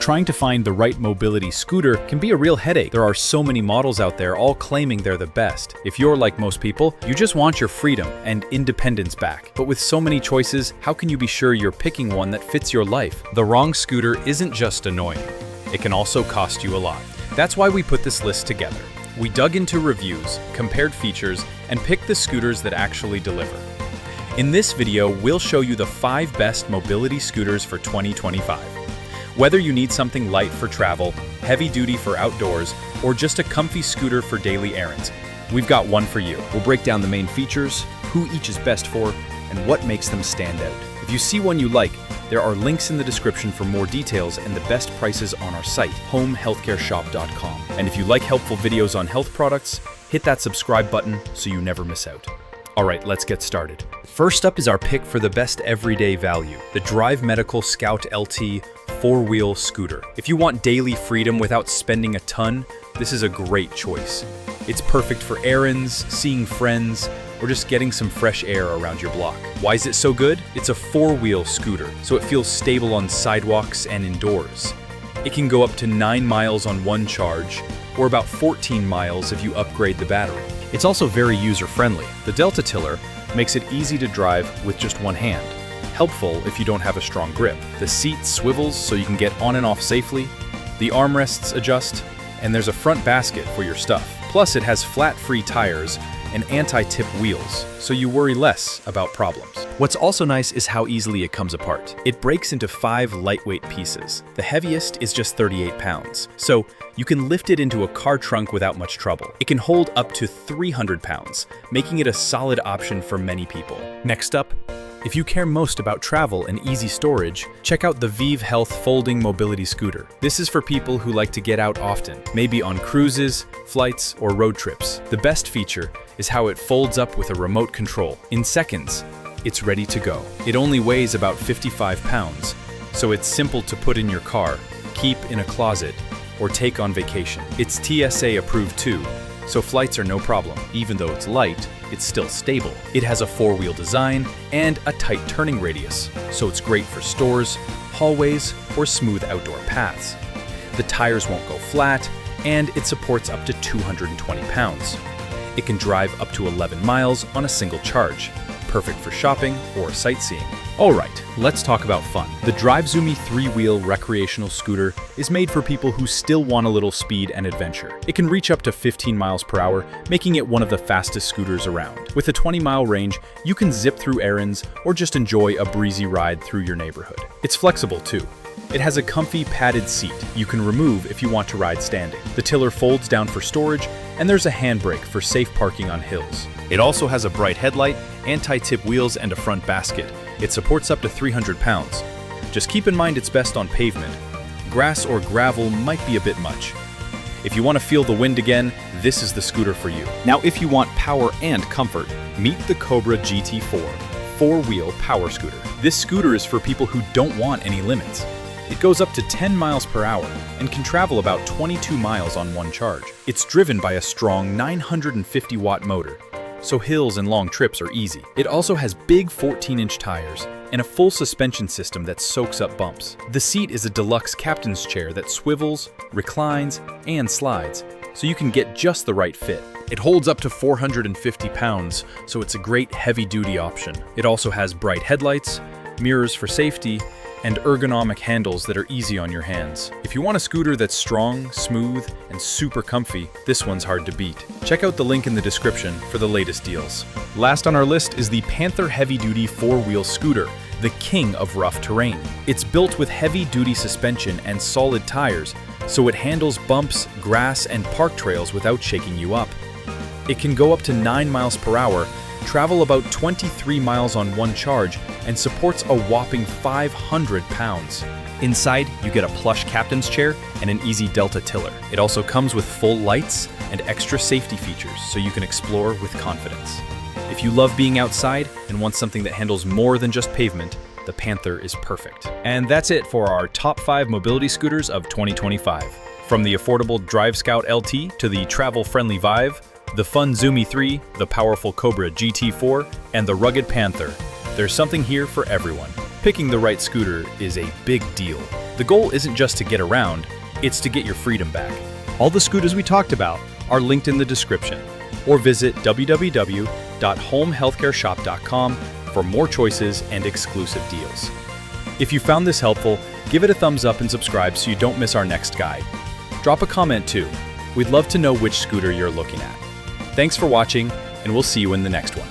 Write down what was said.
Trying to find the right mobility scooter can be a real headache. There are so many models out there all claiming they're the best. If you're like most people, you just want your freedom and independence back. But with so many choices, how can you be sure you're picking one that fits your life? The wrong scooter isn't just annoying. It can also cost you a lot. That's why we put this list together. We dug into reviews, compared features, and picked the scooters that actually deliver. In this video, we'll show you the 5 best mobility scooters for 2025. Whether you need something light for travel, heavy duty for outdoors, or just a comfy scooter for daily errands, we've got one for you. We'll break down the main features, who each is best for, and what makes them stand out. If you see one you like, there are links in the description for more details and the best prices on our site, homehealthcareshop.com. And if you like helpful videos on health products, hit that subscribe button so you never miss out. All right, let's get started. First up is our pick for the best everyday value, the Drive Medical Scout LT 4-wheel scooter. If you want daily freedom without spending a ton, this is a great choice. It's perfect for errands, seeing friends, or just getting some fresh air around your block. Why is it so good? It's a 4-wheel scooter, so it feels stable on sidewalks and indoors. It can go up to 9 miles on one charge, or about 14 miles if you upgrade the battery. It's also very user-friendly. The Delta tiller makes it easy to drive with just one hand, helpful if you don't have a strong grip. The seat swivels so you can get on and off safely, the armrests adjust, and there's a front basket for your stuff. Plus, it has flat-free tires and anti-tip wheels, so you worry less about problems. What's also nice is how easily it comes apart. It breaks into 5 lightweight pieces. The heaviest is just 38 pounds, so you can lift it into a car trunk without much trouble. It can hold up to 300 pounds, making it a solid option for many people. Next up, if you care most about travel and easy storage, check out the Vive Folding mobility scooter. This is for people who like to get out often, maybe on cruises, flights, or road trips. The best feature is how it folds up with a remote control. In seconds, it's ready to go. It only weighs about 55 pounds, so it's simple to put in your car, keep in a closet, or take on vacation. It's TSA approved too, so flights are no problem. Even though it's light, it's still stable. It has a 4-wheel design and a tight turning radius, so it's great for stores, hallways, or smooth outdoor paths. The tires won't go flat, and it supports up to 220 pounds. It can drive up to 11 miles on a single charge, perfect for shopping or sightseeing. All right, let's talk about fun. The Drive ZooMe 3-wheel recreational scooter is made for people who still want a little speed and adventure. It can reach up to 15 miles per hour, making it one of the fastest scooters around. With a 20-mile range, you can zip through errands or just enjoy a breezy ride through your neighborhood. It's flexible too. It has a comfy padded seat you can remove if you want to ride standing. The tiller folds down for storage, and there's a handbrake for safe parking on hills. It also has a bright headlight, anti-tip wheels, and a front basket. It supports up to 300 pounds. Just keep in mind it's best on pavement. Grass or gravel might be a bit much. If you want to feel the wind again, this is the scooter for you. Now, if you want power and comfort, meet the Cobra GT4 4-wheel power scooter. This scooter is for people who don't want any limits. It goes up to 10 miles per hour and can travel about 22 miles on one charge. It's driven by a strong 950-watt motor, so hills and long trips are easy. It also has big 14-inch tires and a full suspension system that soaks up bumps. The seat is a deluxe captain's chair that swivels, reclines, and slides, so you can get just the right fit. It holds up to 450 pounds, so it's a great heavy-duty option. It also has bright headlights, mirrors for safety, and ergonomic handles that are easy on your hands. If you want a scooter that's strong, smooth, and super comfy, this one's hard to beat. Check out the link in the description for the latest deals. Last on our list is the Panther heavy-duty 4-wheel scooter, the king of rough terrain. It's built with heavy-duty suspension and solid tires, so it handles bumps, grass, and park trails without shaking you up. It can go up to 9 miles per hour, travel about 23 miles on one charge, and supports a whopping 500 pounds. Inside, you get a plush captain's chair and an easy Delta tiller. It also comes with full lights and extra safety features so you can explore with confidence. If you love being outside and want something that handles more than just pavement, the Panther is perfect. And that's it for our top 5 mobility scooters of 2025. From the affordable Drive Scout LT to the travel-friendly Vive, the fun ZooMe 3, the powerful Cobra GT4, and the rugged Panther, there's something here for everyone. Picking the right scooter is a big deal. The goal isn't just to get around, it's to get your freedom back. All the scooters we talked about are linked in the description, or visit www.homehealthcareshop.com for more choices and exclusive deals. If you found this helpful, give it a thumbs up and subscribe so you don't miss our next guide. Drop a comment too. We'd love to know which scooter you're looking at. Thanks for watching, and we'll see you in the next one.